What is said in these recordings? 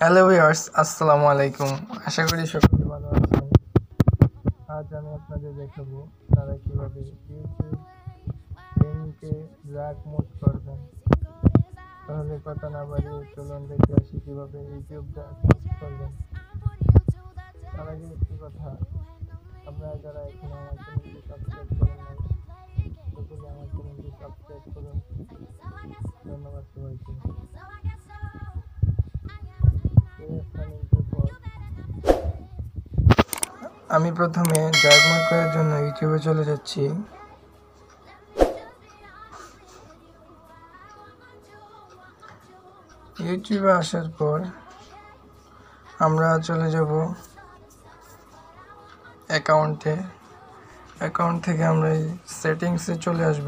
Hello viewers, আসসালামু আলাইকুম। আশা করি সকলে ভালো আছেন। আজ আমি আপনাদের দেখাবো আপনারা কীভাবে ইউটিউব গেমকে ড্রাগ মোড করবেন। তাহলে কথা না বাড়িয়ে চলুন দেখে আসি কীভাবে ইউটিউব ড্রাগ মোড করবেন। তার আগে একটি কথা, আপনারা যারা এখনো আমার চ্যানেলটি সাবস্ক্রাইব করেন নাই, সকলে আমার চ্যানেলটি সাবস্ক্রাইব করুন। ধন্যবাদ সবাইকে। আমি প্রথমে ড্রাগ মোড করার জন্য ইউটিউবে চলে যাচ্ছি। ইউটিউবে আসার পর আমরা চলে যাব অ্যাকাউন্ট থেকে আমরা এই সেটিংসে চলে আসব।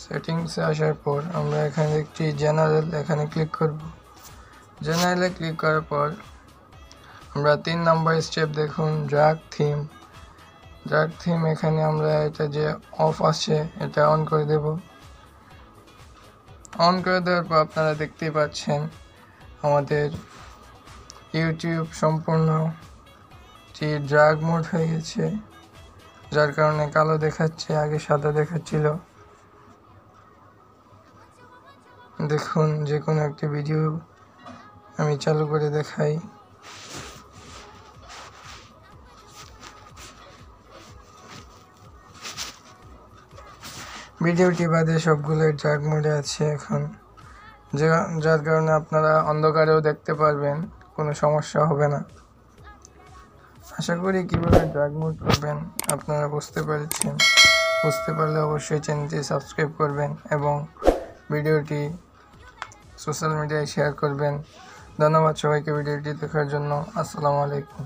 সেটিংসে আসার পর আমরা এখানে একটি জেনারেল ক্লিক করব। জেনারেলে ক্লিক করার পর আমরা 3 নম্বর স্টেপ দেখুন ড্রাগ থিম। এখানে আমরা এটা যে অফ আছে এটা অন করে দেব। অন করে দেওয়ার পর আপনারা দেখতেই পাচ্ছেন আমাদের ইউটিউব সম্পূর্ণ ড্রাগ মোড হয়ে গেছে, যার কারণে কালো দেখাচ্ছে, আগে সাদা দেখাচ্ছিল। দেখুন, যে কোনো একটি ভিডিও আমি চালু করে দেখাই। ভিডিওটি বাদে সবগুলো ড্রাগ মোডে আছে এখন, যার কারণে আপনারা অন্ধকারেও দেখতে পারবেন, কোনো সমস্যা হবে না। আশা করি কীভাবে ড্রাগ মোড করবেন আপনারা বুঝতে পারলে অবশ্যই চ্যানেলটি সাবস্ক্রাইব করবেন এবং ভিডিওটি সোশ্যাল মিডিয়ায় শেয়ার করবেন। ধন্যবাদ সবাইকে ভিডিওটি দেখার জন্য। আসসালামু আলাইকুম।